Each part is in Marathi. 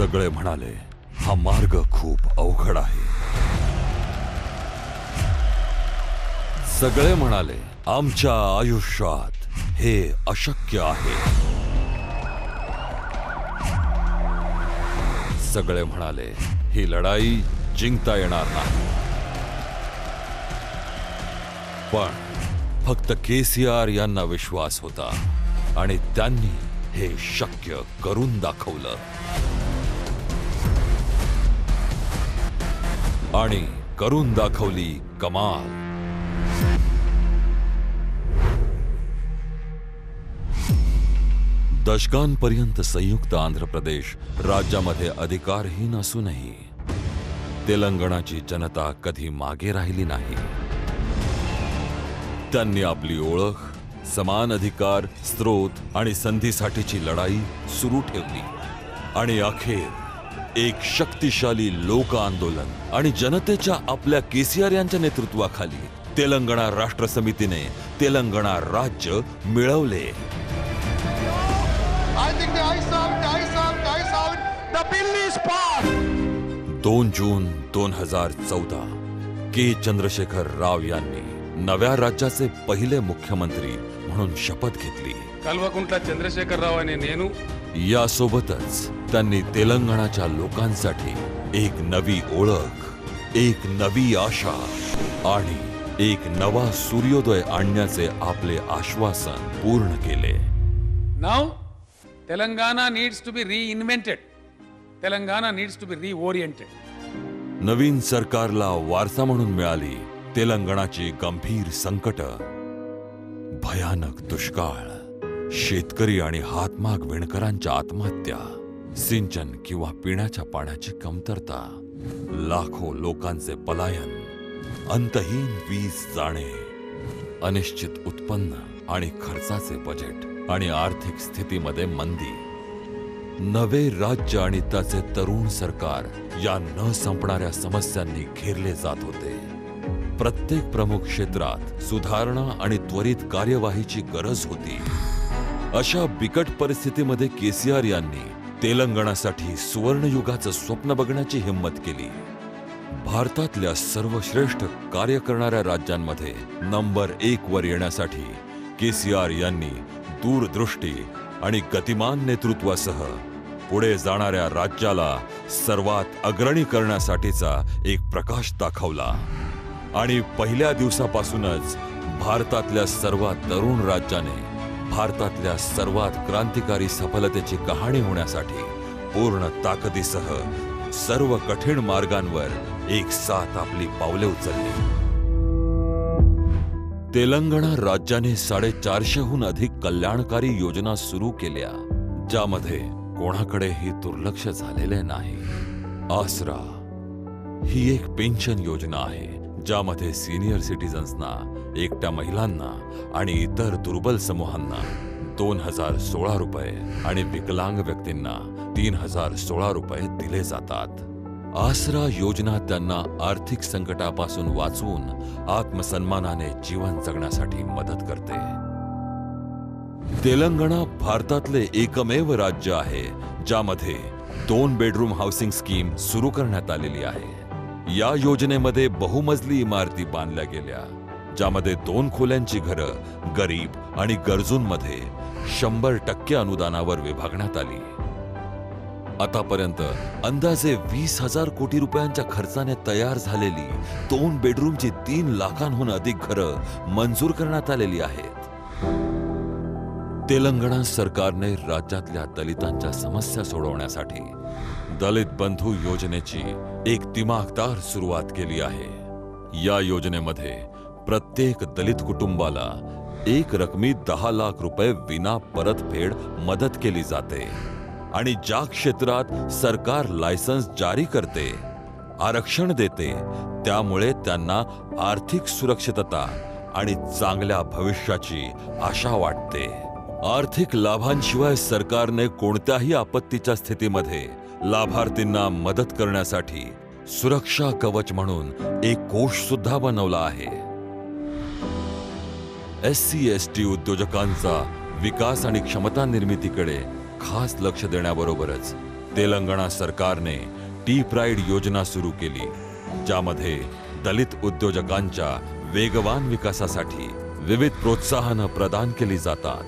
सगळे म्हणाले हा मार्ग खूप अवघड आहे. सगळे म्हणाले आमच्या आयुष्यात हे अशक्य आहे. सगळे म्हणाले ही लढाई जिंकता येणार नाही. पण फक्त केसीआर यांना विश्वास होता आणि त्यांनी हे शक्य करून दाखवलं. आणि करून दाखवली कमाल. दशकांपर्यंत संयुक्त आंध्र प्रदेश राज्यामध्ये अधिकारहीन असूनही तेलंगणाची जनता कधी मागे राहिली नाही. त्यांनी आपली ओळख, समान अधिकार, स्रोत आणि संधीसाठीची लढाई सुरू ठेवली. आणि अखेर एक शक्तिशाली लोक आंदोलन आणि जनतेच्या आपल्या केसीआर यांच्या नेतृत्वाखाली तेलंगणा राष्ट्र समितीने तेलंगणा राज्य मिळवले. 2 जून 2014 के चंद्रशेखर राव यांनी नव्या राज्याचे पहिले मुख्यमंत्री म्हणून शपथ घेतली. कल्वकुंटला चंद्रशेखर राव आणि नेनू यासोबतच त्यांनी तेलंगणाच्या लोकांसाठी एक नवी ओळख, एक नवी आशा आणि एक नवा सूर्योदय आणण्याचे आपले आश्वासन पूर्ण केले. Now Telangana needs to be reinvented. Telangana needs to be reoriented. नवीन सरकारला वारसा म्हणून मिळाली तेलंगणाची गंभीर संकट, भयानक दुष्काळ, शेतकरी आणि हातमाग विणकरांच्या आत्महत्या, सिंचन किंवा पिण्याच्या पाण्याची कमतरता, लाखो लोकांचे पलायन, अंतहीन वीज जाणे, अनिश्चित उत्पन्न आणि खर्चाचे बजेट आणि आर्थिक स्थितीमध्ये मंदी. नवे राज्य आणि त्याचे तरुण सरकार या न संपणाऱ्या समस्यांनी घेरले जात होते. प्रत्येक प्रमुख क्षेत्रात सुधारणा आणि त्वरित कार्यवाहीची गरज होती. अशा बिकट परिस्थितीमध्ये केसीआर यांनी तेलंगणासाठी सुवर्णयुगाचं स्वप्न बघण्याची हिंमत केली. भारतातल्या सर्वश्रेष्ठ कार्य करणाऱ्या राज्यांमध्ये नंबर 1 वर येण्यासाठी केसीआर यांनी दूरदृष्टी आणि गतिमान नेतृत्वासह पुढे जाणाऱ्या राज्याला सर्वात अग्रणी करण्यासाठीचा एक प्रकाश दाखवला. आणि पहिल्या दिवसापासूनच भारतातल्या सर्वात तरुण राज्याने भारतातल्या सर्वात क्रांतिकारी सफलतेची कहाणी होण्यासाठी पूर्ण ताकदीसह सर्व कठीण मार्गांवर एक साथ आपली पावले उचलली. तेलंगणा राज्याने 450हून अधिक कल्याणकारी योजना सुरू केल्या, ज्यामध्ये कोणाकडेही दुर्लक्ष झालेले नाही. आसरा ही एक पेन्शन योजना आहे, ज्यामध्ये सिनियर सिटीजन्सना, एकट्या महिलांना आणि इतर दुर्बल समूहांना 2016 रुपये आणि विकलांग व्यक्तींना 3016 रुपये दिले जातात. आसरा योजना त्यांना आर्थिक संकटापासून वाचवून आत्मसन्मानाने जीवन जगण्यासाठी मदत करते. तेलंगणा भारतातले एकमेव राज्य आहे ज्यामध्ये 2 बेडरूम हाऊसिंग स्कीम सुरू करण्यात आलेली आहे. या योजनेमध्ये बहुमजली इमारती बांधल्या गेल्या, ज्यामध्ये 2 खोल्यांची घरं गरीब आणि गरजूंमध्ये 100% अनुदानावर विभागण्यात आली. आतापर्यंत अंदाजे 20,000 कोटी रुपयांच्या खर्चाने तयार झालेली 2 बेडरूमची 3 लाखांहून अधिक घरं मंजूर करण्यात आलेली आहेत. तेलंगणा सरकारने राज्यातल्या दलितांच्या समस्या सोडवण्यासाठी दलित बंधू योजनेची एक दिमाखदार सुरुवात केली आहे. या योजनेमध्ये प्रत्येक दलित कुटुंबाला एक रकमी 10 लाख रुपये विना परतफेड मदत केली जाते. आणि ज्या क्षेत्रात सरकार लायसन्स जारी करते, आरक्षण देते, त्यामुळे त्यांना आर्थिक सुरक्षितता आणि चांगल्या भविष्याची आशा वाटते. आर्थिक लाभांशिवाय सरकारने कोणत्याही आपत्तीच्या स्थितीमध्ये लाभार्थींना मदत करण्यासाठी सुरक्षा कवच म्हणून एक कोष सुद्धा बनवला आहे. SC/ST उद्योजकांचा विकास आणि क्षमता निर्मितीकडे खास लक्ष देण्याबरोबरच तेलंगणा सरकारने टी प्राइड योजना सुरू केली, ज्यामध्ये दलित उद्योजकांच्या वेगवान विकासासाठी विविध प्रोत्साहनं प्रदान केली जातात.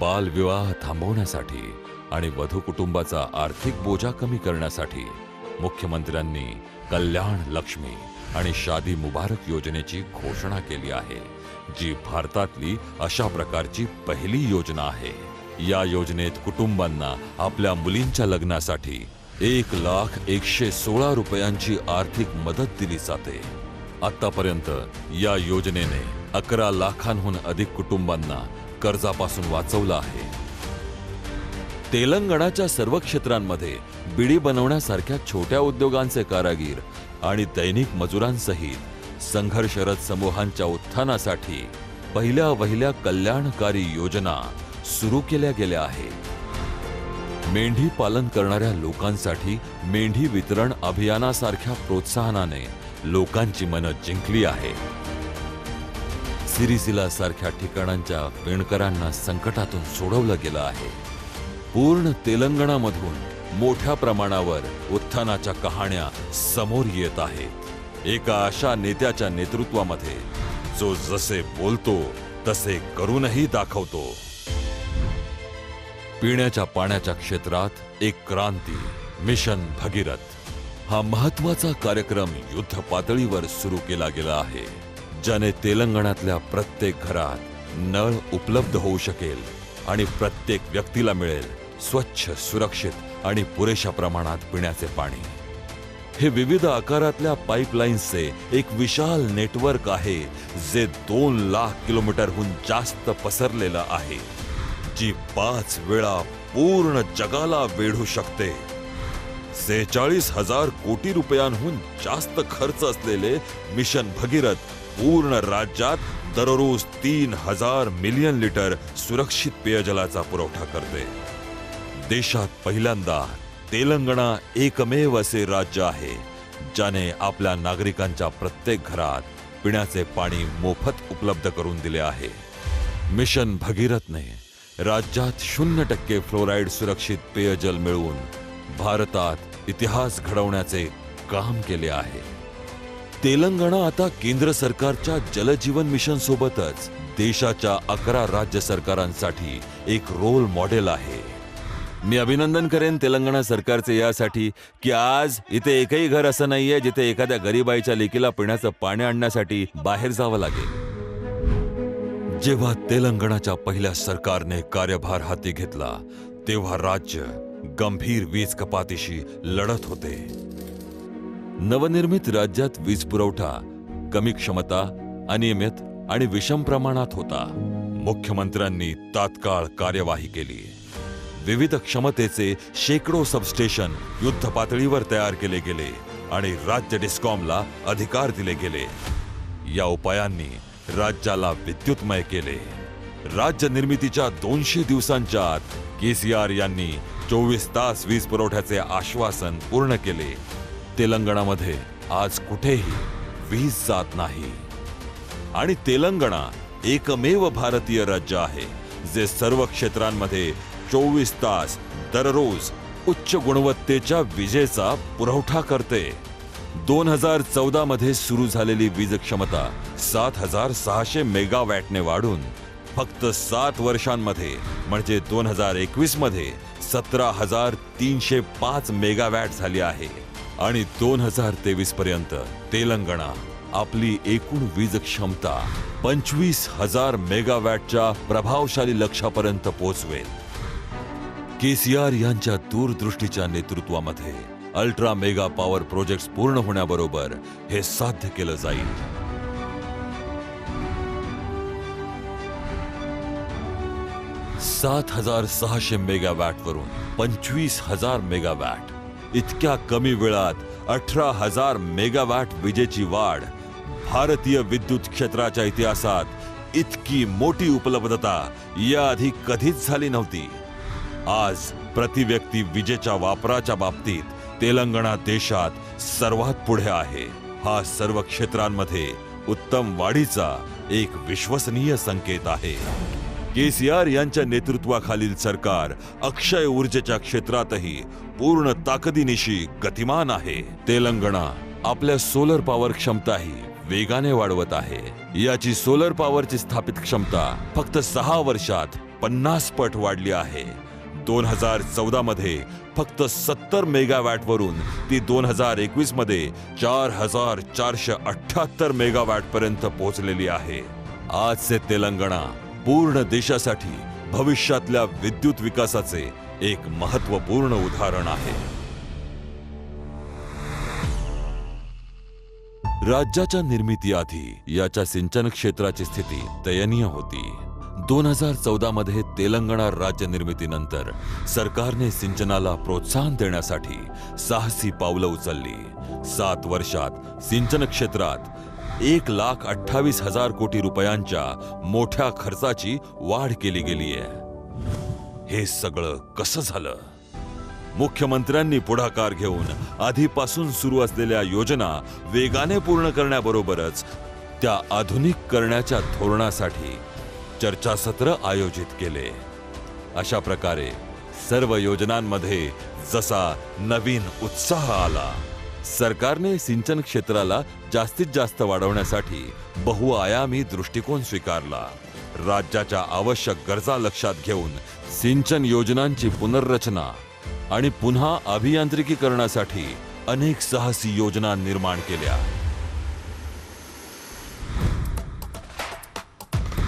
बालविवाह थांबवण्यासाठी आणि वधू कुटुंबाचा आर्थिक बोजा कमी करण्यासाठी मुख्यमंत्र्यांनी कल्याण लक्ष्मी आणि शादी मुबारक योजनेची घोषणा केली आहे, जी भारतातली अशा प्रकारची पहिली योजना आहे. या योजनेत कुटुंबांना आपल्या मुलींच्या लग्नासाठी 1,116 रुपयांची आर्थिक मदत दिली जाते. आतापर्यंत या योजनेने 11 लाखांहून अधिक कुटुंबांना कर्जापासून वाचवलं आहे. तेलंगणाच्या सर्व क्षेत्रांमध्ये बिडी बनवण्यासारख्या छोट्या उद्योगांचे कारागीर आणि दैनिक मजुरांसहित संघर्षरत समूहांच्या उत्थानासाठी पहिल्या वहिल्या कल्याणकारी योजना सुरू केल्या गेल्या आहेत. मेंढी पालन करणाऱ्या लोकांसाठी मेंढी वितरण अभियानासारख्या प्रोत्साहनाने लोकांची मनं जिंकली आहेत. सिरिसिला सारख्या ठिकाणांच्या विणकरांना संकटातून सोडवलं गेलं आहे. पूर्ण तेलंगणामधून मोठ्या प्रमाणावर उत्थानाच्या कहाण्या समोर येत आहेत. एका अशा नेत्याच्या नेतृत्वामध्ये जो जसे बोलतो तसे करूनही दाखवतो. पिण्याच्या पाण्याच्या क्षेत्रात एक क्रांती, मिशन भगीरथ हा महत्वाचा कार्यक्रम युद्ध पातळीवर सुरू केला गेला आहे, ज्याने तेलंगणातल्या प्रत्येक घरात नळ उपलब्ध होऊ शकेल आणि प्रत्येक व्यक्तीला मिळेल स्वच्छ, सुरक्षित आणि पुरेशा प्रमाणात पिण्याचे पाणी. हे विविध आकारातल्या पाईपलाईन्सचे एक विशाल नेटवर्क आहे, जे 2 लाख किलोमीटरहून जास्त पसरलेलं आहे, जी 5 वेळा पूर्ण जगाला वेढू शकते. 46,000 कोटी रुपयांहून जास्त खर्च असलेले मिशन भगीरथ पूर्ण राज्यात दररोज 3,000 मिलियन लिटर सुरक्षित पेयजलाचा पुरवठा करते. देशात पहिल्यांदा तेलंगणा एकमेव असे राज्य आहे ज्याने आपल्या नागरिकांच्या प्रत्येक घरात पिण्याचे पाणी मोफत उपलब्ध करून दिले आहे. मिशन भगीरथने राज्यात 0% फ्लोराईड सुरक्षित पेयजल मिळवून भारतात इतिहास घडवण्याचे काम केले आहे. तेलंगणा आता केंद्र सरकारच्या जलजीवन मिशन सोबतच देशाच्या 11 राज्य सरकारांसाठी एक रोल मॉडेल आहे. मी अभिनंदन करेन तेलंगणा सरकारचे यासाठी की आज इथे एकही घर असं नाहीये जिथे एखाद्या गरीबाईच्या लेकीला पिण्याचं पाणी आणण्यासाठी बाहेर जावं लागेल. जेव्हा तेलंगणाच्या पहिल्या सरकारने कार्यभार हाती घेतला तेव्हा राज्य गंभीर वीज कपातीशी लढत होते. नवनिर्मित राज्यात वीज पुरवठा कमी क्षमता, अनियमित आणि विषम प्रमाणात होता. मुख्यमंत्र्यांनी तात्काळ कार्यवाही केली. विविध क्षमतेचे शेकडो सबस्टेशन युद्ध पातळीवर तयार केले गेले आणि राज्य डिस्कॉमला अधिकार दिले गेले. या उपायांनी राज्याला विद्युतमय केले. राज्य निर्मितीच्या 200 दिवसांच्या आत केसीआर यांनी 24 तास वीज पुरवठ्याचे आश्वासन पूर्ण केले. तेलंगणामध्ये आज कुठेही वीज जात नाही आणि तेलंगणा एकमेव भारतीय राज्य आहे जे सर्व क्षेत्रांमध्ये 24 तास दररोज उच्च गुणवत्तेच्या विजेचा पुरवठा करते. 2014 मध्ये सुरू झालेली वीज क्षमता 7,600 मेगावॅटने वाढून फक्त 7 वर्षांमध्ये म्हणजे 2021 मध्ये 17,305 मेगावॅट झाली आहे आणि 2023 पर्यंत तेलंगणा आपली एकूण वीज क्षमता 25,000 मेगावॅटच्या प्रभावशाली लक्ष्यापर्यंत पोहोचवेल. केसीआर यांच्या दूरदृष्टीच्या नेतृत्वामध्ये अल्ट्रा मेगा पॉवर प्रोजेक्ट्स पूर्ण होण्याबरोबर हे साध्य केलं जाईल. ,600 मेगावॅट वरून 25,000 मेगावॅट इतक्या कमी वेळात 18,000 मेगावॅट विजेची वाढ. भारतीय विद्युत क्षेत्राच्या इतिहासात इतकी मोठी उपलब्धता याआधी कधीच झाली नव्हती. आज प्रति व्यक्ती विजेच्या वापराच्या बाबतीत तेलंगणा देशात सर्वात पुढे आहे. हा सर्व क्षेत्रांमध्ये उत्तम वाढीचा एक विश्वसनीय संकेत आहे. केसीआर यांच्या नेतृत्वाखालील सरकार अक्षय ऊर्जेच्या क्षेत्रातही पूर्ण ताकदीनिशी गतिमान आहे. तेलंगणा आपल्या सोलर पॉवर क्षमताही वेगाने वाढवत आहे. याची सोलर पॉवरची स्थापित क्षमता फक्त 6 वर्षात 50 पट वाढली आहे. 2014 मध्ये फक्त 70 मेगावॅट वरून ती 2021 मध्ये 4478 मेगावॅट पर्यंत पोहोचलेली आहे. आजचे तेलंगणा पूर्ण देशासाठी भविष्यातल्या विद्युत विकासाचे एक महत्त्वपूर्ण उदाहरण आहे. राज्याच्या निर्मितीआधी याच्या सिंचन क्षेत्राची स्थिती दयनीय होती. 2014 मध्ये तेलंगणा राज्य निर्मितीनंतर सरकारने सिंचनाला प्रोत्साहन देण्यासाठी साहसी पावलं उचलली. 7 वर्षात सिंचन क्षेत्रात 1,28,000 कोटी रुपयांच्या मोठ्या खर्चाची वाढ केली गेली आहे. हे सगळं कसं झालं? मुख्यमंत्र्यांनी पुढाकार घेऊन आधीपासून सुरू असलेल्या योजना वेगाने पूर्ण करण्याबरोबरच त्या आधुनिक करण्याच्या धोरणासाठी चर्चासत्र आयोजित केले. अशा प्रकारे सर्व योजनांमध्ये जसा नवीन उत्साह आला, सरकारने सिंचन क्षेत्राला जास्तीत जास्त वाढवण्यासाठी बहुआयामी दृष्टिकोन स्वीकारला. राज्याच्या आवश्यक गरजा लक्षात घेऊन सिंचन योजनांची पुनर्रचना आणि पुन्हा अभियांत्रिकीकरणासाठी अनेक साहसी योजना निर्माण केल्या.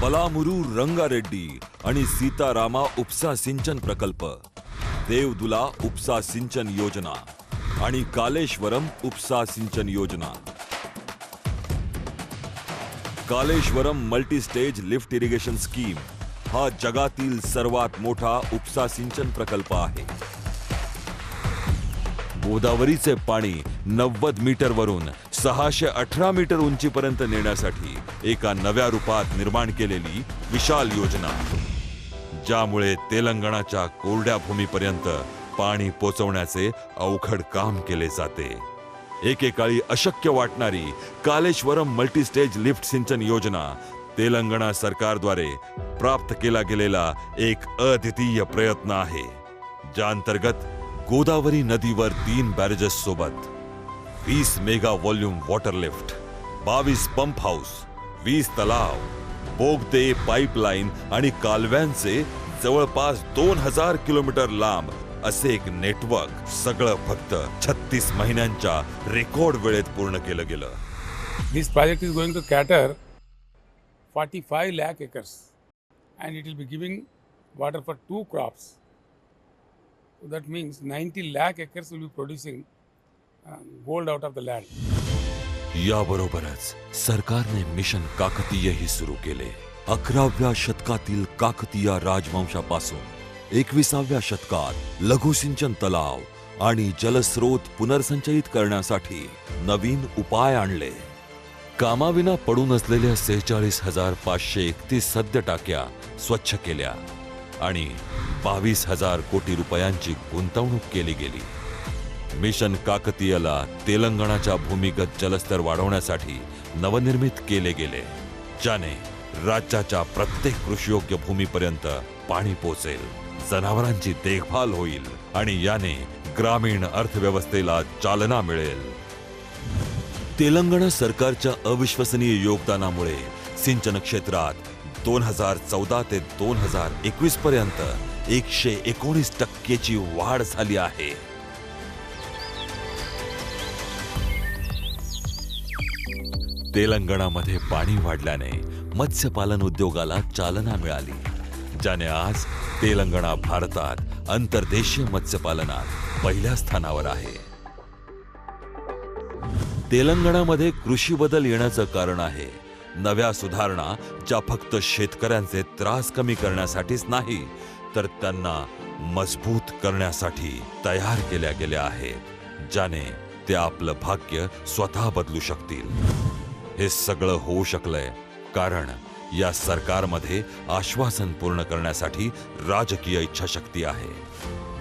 बलामुरू रंगारेड्डी आणि सीतारामा उपसा सिंचन प्रकल्प, देवदुला उपसा सिंचन योजना आणि कालेश्वरम उपसा सिंचन योजना. Kaleshwaram multi stage lift irrigation scheme हा जगातील सर्वात मोठा उपसा सिंचन प्रकल्प आहे. गोदावरीचे पाणी 90 मीटर वरून 618 मीटर उंचीपर्यंत नेण्यासाठी एका नव्या रूपात निर्माण केलेली विशाल योजना, ज्यामुळे तेलंगणाच्या कोरड्या भूमीपर्यंत पाणी पोचवण्याचे अवघड काम केले जाते. एकेकाळी अशक्य वाटणारी कालेश्वरम मल्टीस्टेज लिफ्ट सिंचन योजना तेलंगणा सरकारद्वारे प्राप्त केला गेलेला एक अद्वितीय प्रयत्न आहे, ज्या अंतर्गत गोदावरी नदीवर 3 बॅरेजेस सोबत 20 mega volume water lift, 22 pump house, 20 तलाव, बोगदे, पाईपलाईन आणि कालव्यांचे जवळपास 2000 किलोमीटर लांब असे एक नेटवर्क, सगळं फक्त 36 महिन्यांच्या रेकॉर्ड वेळेत पूर्ण केलं गेलं. This project is going to cater 45 lakh acres and it will be giving water for 2 crops. So that means 90 lakh acres will be producing gold out of the land. याबरोबरच सरकारने मिशन काकतीयही सुरू केले. 11व्या शतकातील काकतीय राजवंशापासून 21व्या शतकात लघुसिंचन तलाव आणि जलस्रोत पुनर्संचयित करण्यासाठी नवीन उपाय आणले. कामाविना पडून असलेल्या 46,531 सद्य टाक्या स्वच्छ केल्या आणि 22,000 कोटी रुपयांची गुंतवणूक केली गेली. मिशन काकतीयला तेलंगणाच्या भूमिगत जलस्तर वाढवण्यासाठी नवनिर्मित केले गेले, ज्याने राज्याच्या प्रत्येक कृषीयोग्य भूमीपर्यंत पाणी पोचेल, जनावरांची देखभाल होईल आणि याने ग्रामीण अर्थव्यवस्थेला चालना मिळेल. तेलंगणा सरकारच्या अविश्वसनीय योगदानामुळे सिंचन क्षेत्रात 2014 ते 2021 पर्यंत 119% वाढ झाली आहे. तेलंगणामध्ये पाणी वाढल्याने मत्स्यपालन उद्योगाला चालना मिळाली, ज्याने आज तेलंगणा भारतात अंतर्देशीय मत्स्यपालनात पहिल्या स्थानावर आहे. तेलंगणामध्ये कृषी बदल येण्याचं कारण आहे नव्या सुधारणा, ज्या फक्त शेतकऱ्यांचे त्रास कमी करण्यासाठीच नाही, तर त्यांना मजबूत करण्यासाठी तयार केल्या गेल्या आहेत, ज्याने ते आपलं भाग्य स्वतः बदलू शकतील. हे सगळं होऊ शकलंय कारण या सरकारमध्ये आश्वासन पूर्ण करण्यासाठी राजकीय इच्छाशक्ती आहे,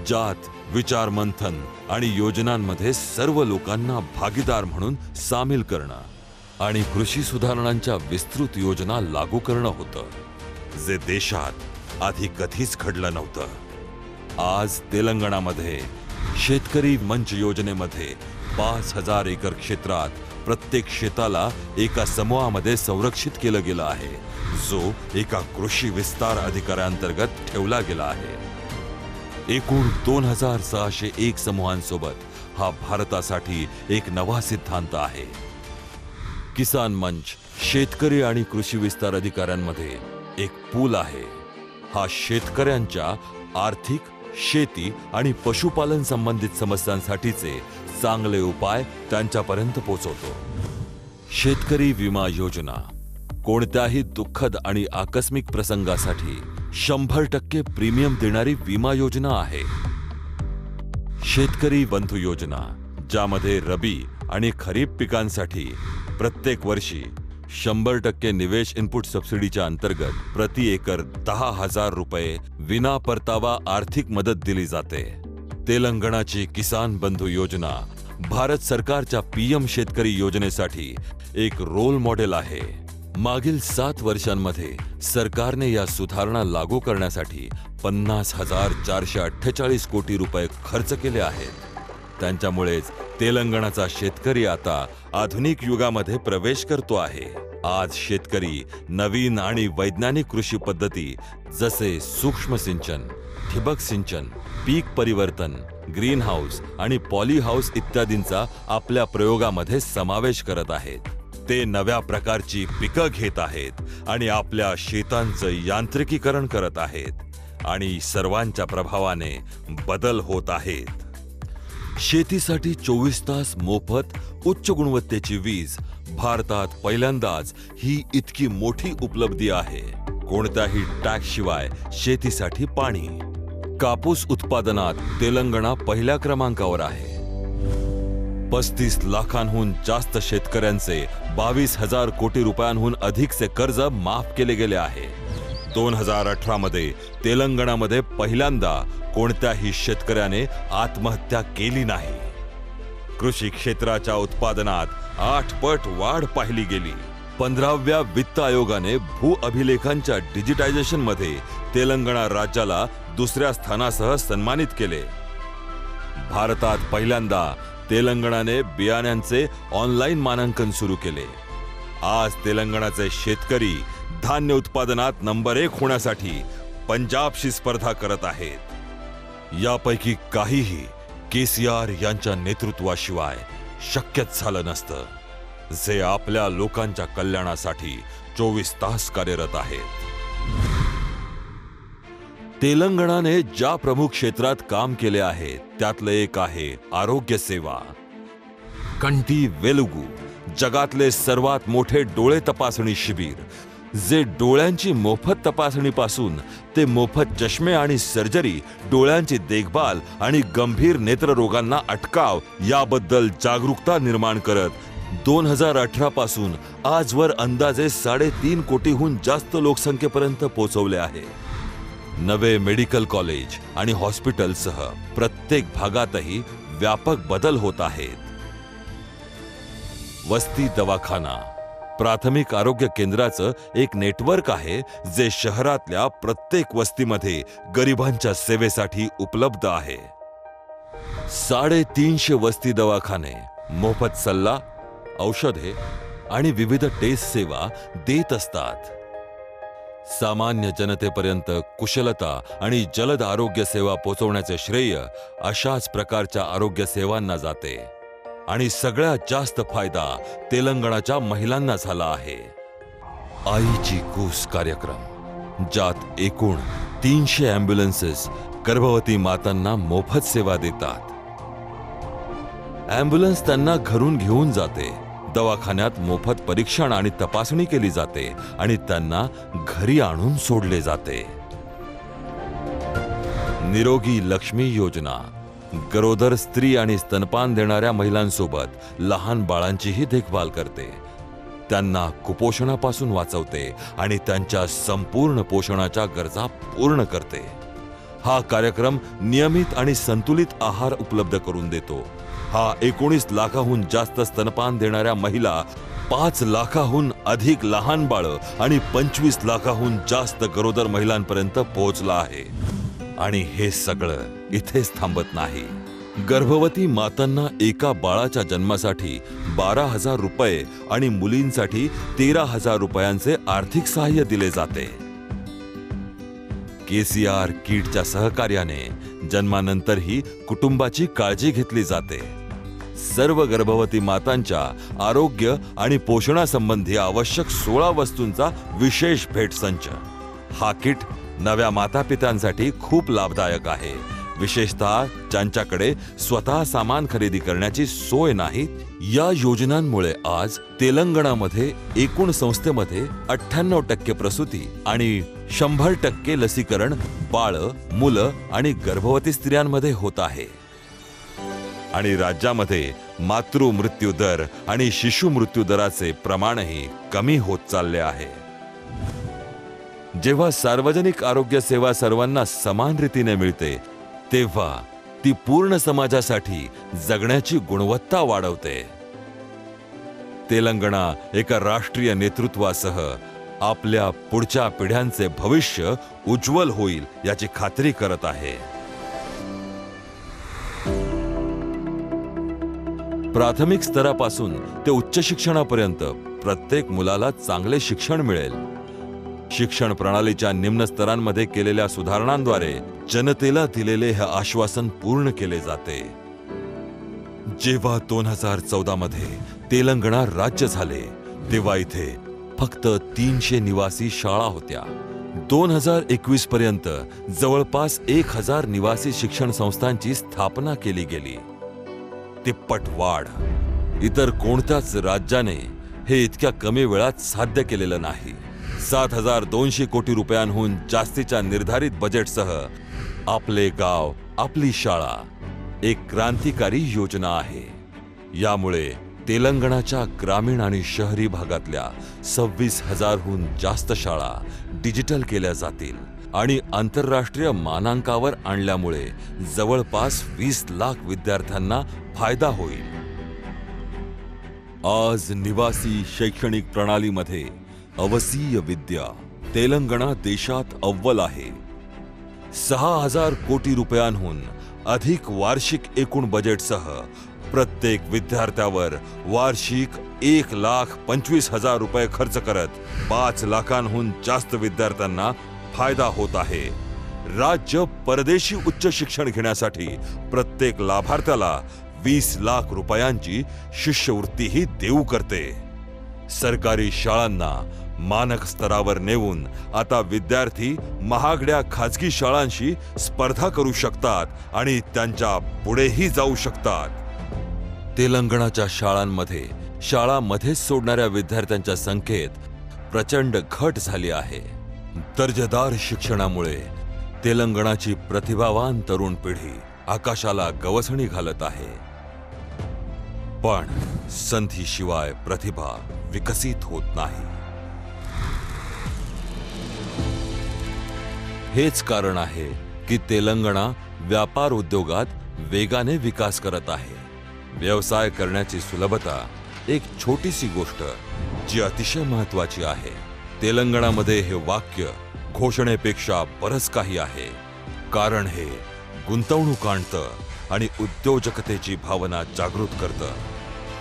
ज्यात विचार मंथन आणि योजनांमध्ये सर्व लोकांना भागीदार म्हणून सामील करणं आणि कृषी सुधारणांच्या विस्तृत योजना लागू करणं होतं, जे देशात आधी कधीच घडलं नव्हतं. आज तेलंगणामध्ये शेतकरी मंच योजनेमध्ये 5,000 एकर क्षेत्रात प्रत्येक शेताला एका समूहामध्ये संरक्षित केलं गेलं आहे, जो एका कृषी विस्तार अधिकाऱ्यांतर्गत ठेवला गेला आहे. एकूण 2,601 समूहांसोबत हा भारतासाठी एक नवा सिद्धांत आहे. किसान मंच शेतकरी आणि कृषी विस्तार अधिकाऱ्यांमध्ये एक पूल आहे. हा शेतकऱ्यांच्या आर्थिक, शेती आणि पशुपालन संबंधित समस्यांसाठीचे चांगले उपाय त्यांच्यापर्यंत पोहोचवतो. शेतकरी विमा योजना कोणत्याही दुःखद आणि आकस्मिक प्रसंगासाठी 100% प्रीमियम देणारी विमा योजना आहे. शेतकरी बंधू योजना, ज्यामध्ये रबी आणि खरीप पिकांसाठी प्रत्येक वर्षी 100% निवेश इनपुट सबसिडीच्या अंतर्गत प्रति एकर 10,000 रुपये विना परतावा आर्थिक मदत दिली जाते. तेलंगणाची किसान बंधू योजना भारत सरकारच्या PM शेतकरी योजनेसाठी एक रोल मॉडेल आहे. मागील 7 वर्षांमध्ये सरकारने या सुधारणा लागू करण्यासाठी 50,448 कोटी रुपये खर्च केले आहेत. त्यांच्यामुळेच तेलंगणाचा शेतकरी आता आधुनिक युगामध्ये प्रवेश करतो आहे. आज शेतकरी नवीन आणि वैज्ञानिक कृषी पद्धती जसे सूक्ष्म सिंचन, ठिबक सिंचन, पीक परिवर्तन, ग्रीन हाऊस आणि पॉली हाऊस इत्यादींचा आपल्या प्रयोगामध्ये समावेश करत आहेत. ते नव्या प्रकारची पिकं घेत आहेत आणि आपल्या शेतांचं यांत्रिकीकरण करत आहेत आणि सर्वांच्या प्रभावाने बदल होत आहेत. शेतीसाठी 24 तास मोफत उच्च गुणवत्तेची वीज भारतात पहिल्यांदाच ही इतकी मोठी उपलब्धी आहे. कोणत्याही टॅक्स शिवाय शेतीसाठी पाणी. कापूस उत्पादनात तेलंगणा पहिल्या क्रमांकावर आहे. 35 लाखांहून जास्त शेतकऱ्यांचे 22,000 कोटी रुपयांहून अधिकचे कर्ज माफ केले गेले आहे. 2018 मध्ये तेलंगणामध्ये पहिल्यांदा कोणत्याही शेतकऱ्याने आत्महत्या केली नाही. कृषी क्षेत्राच्या उत्पादनात 8 पट वाढ पाहिली गेली. 15व्या वित्त आयोगाने भू अभिलेखांच्या डिजिटायझेशन मध्ये तेलंगणा राज्याला दुसऱ्या स्थानासह सन्मानित केले. भारतात पहिल्यांदा तेलंगणाने बियाण्यांचे ऑनलाईन मानांकन सुरू केले. आज तेलंगणाचे शेतकरी धान्य उत्पादनात नंबर 1 होण्यासाठी पंजाबशी स्पर्धा करत आहेत. यापैकी काहीही KCR यांच्या नेतृत्वाशिवाय शक्यच झालं नसतं, जे आपल्या लोकांच्या कल्याणासाठी 24 तास कार्यरत आहेत. तेलंगणाने ज्या प्रमुख क्षेत्रात काम केले आहे त्यातलं एक आहे आरोग्य सेवा. कंटी वेलुगू जगातले सर्वात मोठे डोळे तपासणी शिबिर, जे डोळ्यांची मोफत तपासणीपासून ते मोफत चष्मे आणि सर्जरी, डोळ्यांची देखभाल आणि गंभीर नेत्ररोगांना अटकाव याबद्दल जागरूकता निर्माण करत 2018 पासून आजवर अंदाजे 3.5 कोटीहून जास्त लोकसंख्येपर्यंत पोहोचवले आहे. नवे मेडिकल कॉलेज आणि हॉस्पिटलसह प्रत्येक भागातही व्यापक बदल होत आहेत. वस्ती दवाखाना प्राथमिक आरोग्य केंद्राचं एक नेटवर्क आहे, जे शहरातल्या प्रत्येक वस्तीमध्ये गरिबांच्या सेवेसाठी उपलब्ध आहे. 350 वस्ती दवाखाने मोफत सल्ला, औषधे आणि विविध टेस्ट सेवा देत असतात. सामान्य जनतेपर्यंत कुशलता आणि जलद आरोग्य सेवा पोहोचवण्याचे श्रेय अशाच प्रकारच्या आरोग्य सेवांना जाते आणि सगळ्यात जास्त फायदा तेलंगणाच्या महिलांना झाला आहे. आईची कूस कार्यक्रम, ज्यात एकूण 300 ॲम्ब्युलन्सेस गर्भवती मातांना मोफत सेवा देतात. ॲम्ब्युलन्स त्यांना घरून घेऊन जाते, दवाखान्यात मोफत परीक्षण आणि तपासणी केली जाते आणि त्यांना घरी आणून सोडले जाते. निरोगी लक्ष्मी योजना गरोदर स्त्री आणि स्तनपान देणाऱ्या महिलांसोबत लहान बाळांचीही देखभाल करते. त्यांना कुपोषणापासून वाचवते आणि त्यांच्या संपूर्ण पोषणाच्या गरजा पूर्ण करते. हा कार्यक्रम नियमित आणि संतुलित आहार उपलब्ध करून देतो. हा 19 लाखाहून जास्त स्तनपान देणाऱ्या महिला, 5 लाखाहून अधिक लहान बाळं आणि 25 लाखाहून जास्त गरोदर महिलांपर्यंत पोहोचला आहे. आणि हे सगळं इथेच थांबत नाही. गर्भवती मातांना एका बाळाच्या जन्मासाठी 12,000 रुपये आणि मुलींसाठी 13,000 रुपयांचे आर्थिक सहाय्य दिले जाते. KCR किटच्या सहकार्याने जन्मानंतरही कुटुंबाची काळजी घेतली जाते. सर्व गर्भवती मातांच्या आरोग्य आणि पोषणासंबंधी आवश्यक 16 वस्तूंचा विशेष भेट संच. हा किट नव्या मातापित्यांसाठी खूप लाभदायक आहे, विशेषतः ज्यांच्याकडे स्वतः सामान खरेदी करण्याची सोय नाही. या योजनांमुळे आज तेलंगणामध्ये एकूण संस्थेमध्ये 98% प्रसूती आणि 100% लसीकरण बाळं, मुलं आणि गर्भवती स्त्रियांमध्ये होत आहे. आणि राज्यामध्ये मातृ मृत्यू दर आणि शिशु मृत्यू दराचे प्रमाणही कमी होत चालले आहे. जेव्हा सार्वजनिक आरोग्य सेवा सर्वांना समान रीतीने मिळते, तेव्हा ती पूर्ण समाजासाठी जगण्याची गुणवत्ता वाढवते. तेलंगणा एका राष्ट्रीय नेतृत्वासह आपल्या पुढच्या पिढ्यांचे भविष्य उज्ज्वल होईल याची खात्री करत आहे. प्राथमिक स्तरापासून ते उच्च शिक्षणापर्यंत प्रत्येक मुलाला चांगले शिक्षण मिळेल. शिक्षण प्रणालीच्या निम्न स्तरांमध्ये केलेल्या सुधारणांद्वारे जनतेला दिलेले हे आश्वासन पूर्ण केले जाते. जेव्हा 2014 मध्ये तेलंगणा राज्य झाले, तेव्हा इथे फक्त 300 निवासी शाळा होत्या. 2021 पर्यंत जवळपास 1000 निवासी शिक्षण संस्थांची स्थापना केली गेली. तिप्पट वाढ. इतर कोणत्याच राज्याने हे इतक्या कमी वेळात साध्य केलेलं नाही. 7,200 कोटी रुपयांहून जास्तीच्या निर्धारित बजेटसह आपले गाव आपली शाळा एक क्रांतिकारी योजना आहे. यामुळे तेलंगणाच्या ग्रामीण आणि शहरी भागातल्या 26,000हून जास्त शाळा डिजिटल केल्या जातील आणि आंतरराष्ट्रीय मानांकावर आणल्यामुळे जवळपास 20 लाख विद्यार्थ्यांना फायदा होईल. आज निवासी शैक्षणिक प्रणालीमध्ये अवसीय विद्या तेलंगणा देशात अव्वल आहे. 6,000 कोटी रुपयांहून अधिक वार्षिक एकूण बजेटसह प्रत्येक विद्यार्थ्यावर वार्षिक 1,25,000 रुपये खर्च करत 5 लाखांहून जास्त विद्यार्थ्यांना फायदा होत आहे. राज्य परदेशी उच्च शिक्षण घेण्यासाठी प्रत्येक लाभार्थ्याला 20 लाख रुपयांची शिष्यवृत्तीही देऊ करते. सरकारी शाळांना मानक स्तरावर नेऊन आता विद्यार्थी महागड्या खाजगी शाळांशी स्पर्धा करू शकतात आणि त्यांच्या पुढेही जाऊ शकतात. तेलंगणाच्या शाळांमध्ये शाळामध्येच सोडणाऱ्या विद्यार्थ्यांच्या संख्येत प्रचंड घट झाली आहे. दर्जेदार शिक्षणामुळे तेलंगणाची प्रतिभावान तरुण पिढी आकाशाला गवसणी घालत आहे. पण संधीशिवाय प्रतिभा विकसित होत नाही. हेच कारण आहे की तेलंगणा व्यापार उद्योगात वेगाने विकास करत आहे. व्यवसाय करण्याची सुलभता एक छोटीशी गोष्ट जी अतिशय महत्वाची आहे. तेलंगणामध्ये हे वाक्य घोषणेपेक्षा बरंच काही आहे, कारण हे गुंतवणूक आणतं आणि उद्योजकतेची भावना जागृत करतं.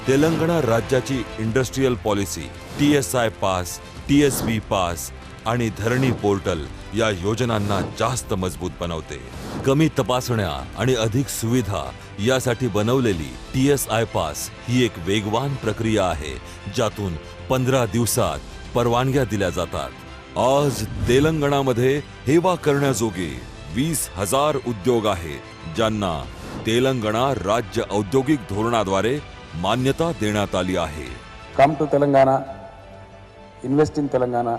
तेलंगणा राज्याची industrial policy TSI pass, TSB pass आणि धरणी पोर्टल या योजनांना जास्त मजबूत बनवते. कमी तपासण्या आणि अधिक सुविधा यासाठी बनवलेली TSI पास ही एक वेगवान प्रक्रिया आहे, ज्यातून 15 दिवसात परवानग्या दिल्या जातात. आज तेलंगणामध्ये हेवा करण्याजोगे 20,000 उद्योग आहेत, ज्यांना तेलंगणा राज्य औद्योगिक धोरणाद्वारे मान्यता देण्यात आली आहे. Come to Telangana, invest in Telangana,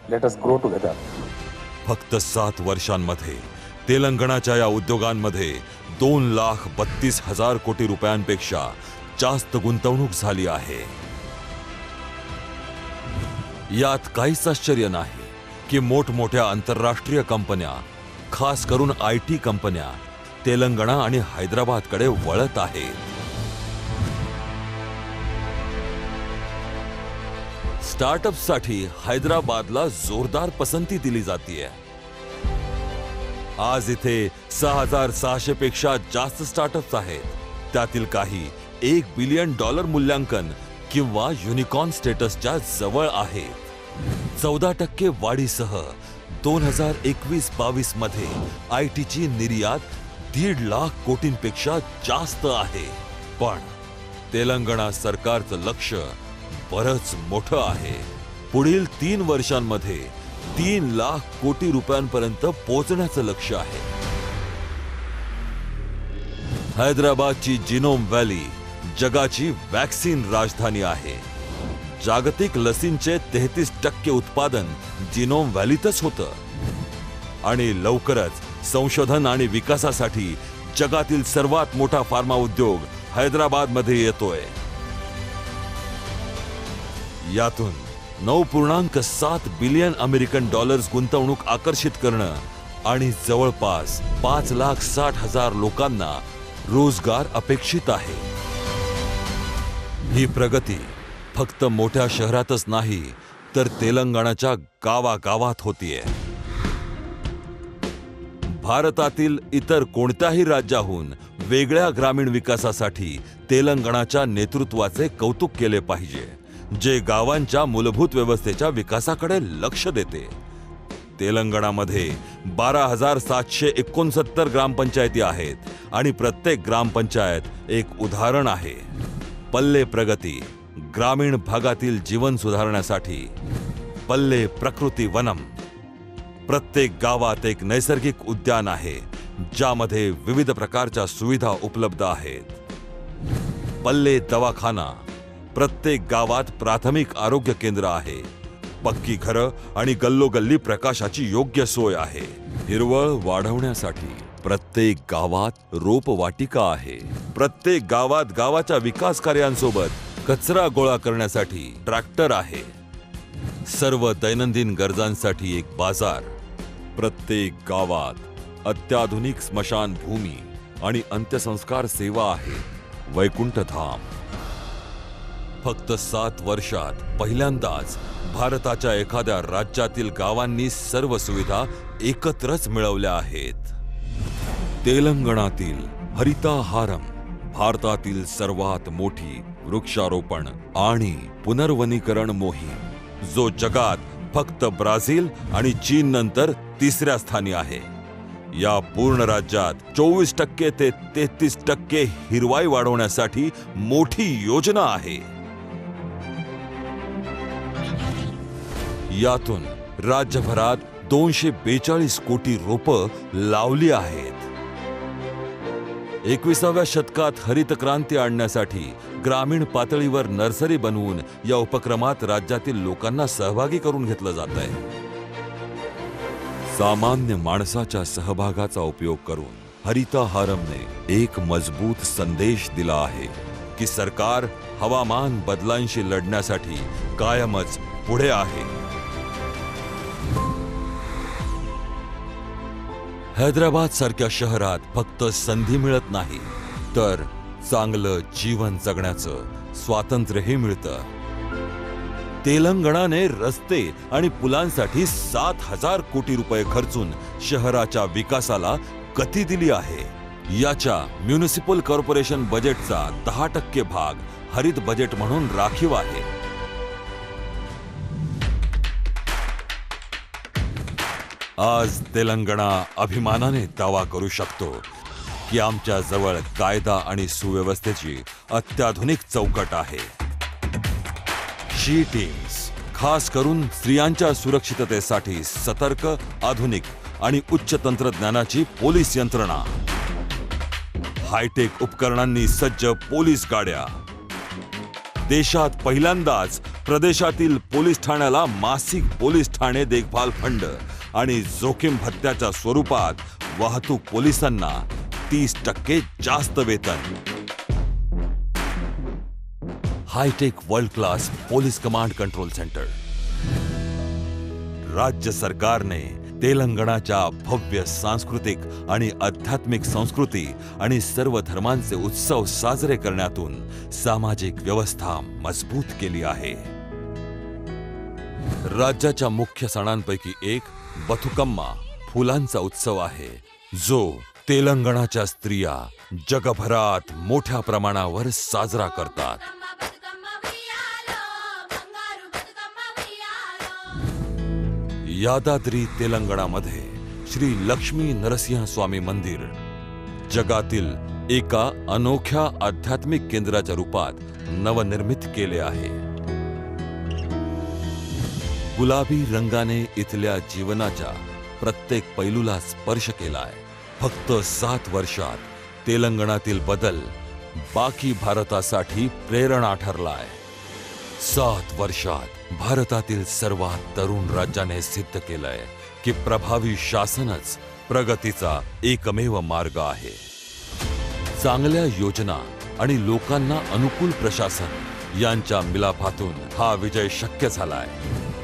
let us grow together. फक्त 7 वर्षांमध्ये तेलंगणाच्या या उद्योगांमध्ये 2,32,000 कोटी रुपयांपेक्षा जास्त गुंतवणूक झाली आहे. यात काहीच आश्चर्य नाही की मोठमोठ्या आंतरराष्ट्रीय कंपन्या, खास करून IT कंपन्या तेलंगणा आणि हैदराबादकडे वळत आहेत. स्टार्टअपसाठी हैदराबादला जोरदार पसंती दिली जातीये. आज इथे 6,600 पेक्षा जास्त स्टार्टअप्स आहेत. त्यातील काही $1 बिलियन मूल्यांकन किंवा युनिकॉर्न स्टेटसच्या जवळ आहेत. 14% वाढीसह 2021-22 मध्ये आयटीची निर्यात 1.5 लाख कोटींपेक्षा जास्त आहे. पण तेलंगणा सरकारचं लक्ष बरंच मोठं आहे. पुढील 3 वर्षांमध्ये 3 लाख कोटी रुपयांपर्यंत पोहोचण्याचं लक्ष्य आहे. हैदराबादची जिनोम व्हॅली जगाची वॅक्सिन राजधानी आहे. जागतिक लसींचे 33% उत्पादन जिनोम व्हॅलीतच होतं. आणि लवकरच संशोधन आणि विकासासाठी जगातील सर्वात मोठा फार्मा उद्योग हैदराबादमध्ये येतोय. यातून $9.7 बिलियन गुंतवणूक आकर्षित करणं आणि जवळपास 5,60,000 लोकांना रोजगार अपेक्षित आहे. ही प्रगती फक्त मोठ्या शहरातच नाही तर तेलंगणाच्या गावागावात होतीये. भारतातील इतर कोणत्याही राज्याहून वेगळ्या ग्रामीण विकासासाठी तेलंगणाच्या नेतृत्वाचे कौतुक केले पाहिजे, जे गावांच्या मूलभूत व्यवस्थेच्या विकासाकडे लक्ष देते. तेलंगणामध्ये 12,769 ग्रामपंचायती आहेत आणि प्रत्येक ग्रामपंचायत एक उदाहरण आहे. पल्ले प्रगती ग्रामीण भागातील जीवन सुधारण्यासाठी. पल्ले प्रकृती वनम प्रत्येक गावात एक नैसर्गिक उद्यान आहे ज्यामध्ये विविध प्रकारच्या सुविधा उपलब्ध आहेत. पल्ले दवाखाना प्रत्येक गावात प्राथमिक आरोग्य केंद्र आहे. पक्की घरं आणि गल्लोगल्ली प्रकाशाची योग्य सोय आहे. हिरवळ वाढवण्यासाठी प्रत्येक गावात रोपवाटिका आहे. प्रत्येक गावात गावाच्या विकास कार्यांसोबत कचरा गोळा करण्यासाठी ट्रॅक्टर आहे. सर्व दैनंदिन गरजांसाठी एक बाजार. प्रत्येक गावात अत्याधुनिक स्मशानभूमी आणि अंत्यसंस्कार सेवा आहे. वैकुंठधाम फक्त 7 वर्षात पहिल्यांदाच भारताच्या एखाद्या राज्यातील गावांनी सर्व सुविधा एकत्रच मिळवल्या आहेत. तेलंगणातील हरिताहारम भारतातील सर्वात मोठी वृक्षारोपण आणि पुनर्वनीकरण मोहीम, जो जगात फक्त ब्राझील आणि चीन नंतर 3ऱ्या स्थानी आहे. या पूर्ण राज्यात 24% ते 33% हिरवाई वाढवण्यासाठी मोठी योजना आहे. यातून राज्यभरात 242 कोटी रोपं लावली आहेत. 21व्या शतकात हरित क्रांती आणण्यासाठी ग्रामीण पातळीवर नर्सरी बनवून या उपक्रमात राज्यातील लोकांना सहभागी करून घेतलं जात आहे. सामान्य माणसाच्या सहभागाचा उपयोग करून हरिताहारमने एक मजबूत संदेश दिला आहे की सरकार हवामान बदलांशी लढण्यासाठी कायमच पुढे आहे. हैदराबाद सारख्या शहरात फक्त संधी मिळत नाही तर चांगलं जीवन जगण्याचं स्वातंत्र्यही मिळतं. तेलंगणाने रस्ते आणि पुलांसाठी 7,000 कोटी रुपये खर्चून शहराच्या विकासाला गती दिली आहे. याच्या म्युनिसिपल कॉर्पोरेशन बजेटचा 10% भाग हरित बजेट म्हणून राखीव आहे. आज तेलंगणा अभिमानाने दावा करू शकतो की आमच्या जवळ कायदा आणि सुव्यवस्थेची अत्याधुनिक चौकट आहे. शी टीम्स खास करून स्त्रियांच्या सुरक्षिततेसाठी सतर्क, आधुनिक आणि उच्च तंत्रज्ञानाची पोलीस यंत्रणा. हायटेक उपकरणांनी सज्ज पोलीस गाड्या. देशात पहिल्यांदाच प्रदेशातील पोलीस ठाण्याला मासिक पोलीस ठाणे देखभाल फंड आणि जोखीम भत्त्याच्या स्वरूपात वाहतूक पोलिसांना 30% जास्त वेतन. Hi-tech world class police command control centre. राज्य सरकारने तेलंगणाच्या भव्य सांस्कृतिक आणि आध्यात्मिक संस्कृती आणि सर्व धर्मांचे उत्सव साजरे करण्यातून सामाजिक व्यवस्था मजबूत केली आहे. राज्याच्या मुख्य सणांपैकी एक बथुकम्मा फुलांचा उत्सव आहे, जो तेलंगणाच्या स्त्रिया जगभरात मोठ्या प्रमाणावर साजरा करतात. यादाद्री तेलंगणामध्ये श्री लक्ष्मी नरसिंह स्वामी मंदिर जगातील एका अनोख्या आध्यात्मिक केंद्राच्या रूपात नवनिर्मित केले आहे. गुलाबी रंगाने इथल्या जीवनाच्या प्रत्येक पैलूला स्पर्श केलाय. फक्त 7 वर्षात तेलंगणातील बदल बाकी भारतासाठी प्रेरणा ठरलाय. 7 वर्षात भारतातील सर्वात तरुण राज्याने सिद्ध केलंय की प्रभावी शासनच प्रगतीचा एकमेव मार्ग आहे. चांगल्या योजना आणि लोकांना अनुकूल प्रशासन यांच्या मिलाफातून हा विजय शक्य झालाय.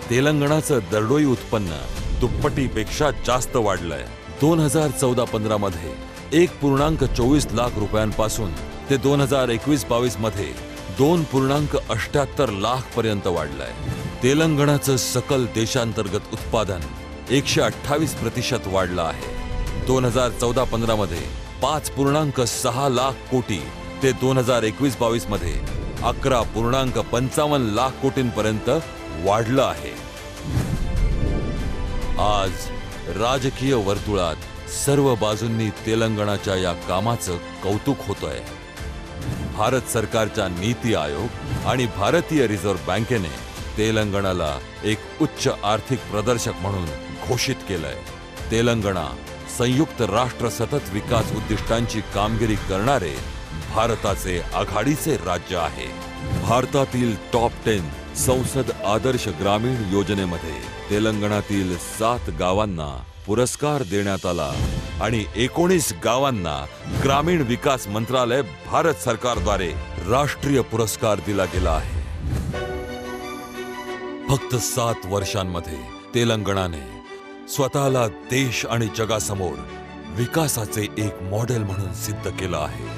तेलंगणाचं दरडोई उत्पन्न दुप्पटीपेक्षा जास्त वाढलंय. 2014-15 मध्ये 1.24 लाख रुपयांपासून ते 2021-22 मध्ये 2.78 लाख पर्यंत वाढलंय. तेलंगणाचं सकल देशांतर्गत उत्पादन 128% वाढलं आहे. 2014-15 मध्ये 5.6 लाख कोटी ते 2021-22 मध्ये 11.55 लाख कोटींपर्यंत वाढलं आहे. आज राजकीय वर्तुळात सर्व बाजूंनी तेलंगणाच्या या कामाचं कौतुक होतंय. भारत सरकारच्या नीती आयोग आणि भारतीय रिझर्व्ह बँकेने तेलंगणाला एक उच्च आर्थिक प्रदर्शक म्हणून घोषित केलंय. तेलंगणा संयुक्त राष्ट्र सतत विकास उद्दिष्टांची कामगिरी करणारे भारताचे आघाडीचे राज्य आहे. भारतातील टॉप 10 संसद आदर्श ग्रामीण योजनेमध्ये तेलंगणातील 7 गावांना पुरस्कार देण्यात आला आणि 19 गावांना ग्रामीण विकास मंत्रालय भारत सरकारद्वारे राष्ट्रीय पुरस्कार दिला गेला आहे. फक्त 7 वर्षांमध्ये तेलंगणाने स्वतःला देश आणि जगासमोर विकासाचे एक मॉडेल म्हणून सिद्ध केलं आहे.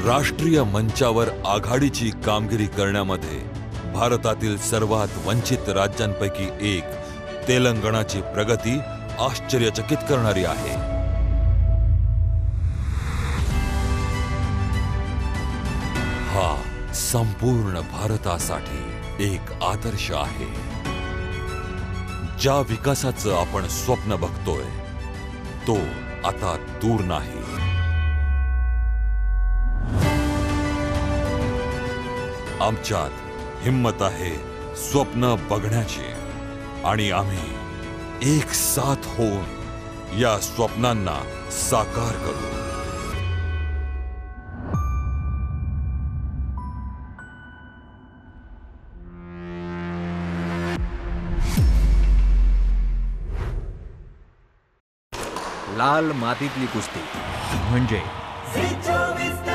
राष्ट्रीय मंचावर आघाडीची कामगिरी करण्यामध्ये भारतातील सर्वात वंचित राज्यांपैकी एक तेलंगणाची प्रगती आश्चर्यचकित करणारी आहे. हा संपूर्ण भारतासाठी एक आदर्श आहे. ज्या विकासाचं आपण स्वप्न बघतोय तो आता दूर नाही. आमच्यात हिम्मत आहे स्वप्न बघण्याची आणि आम्ही एक साथ होऊन या स्वप्नांना साकार करू. लाल मातीतली कुस्ती म्हणजे झी 24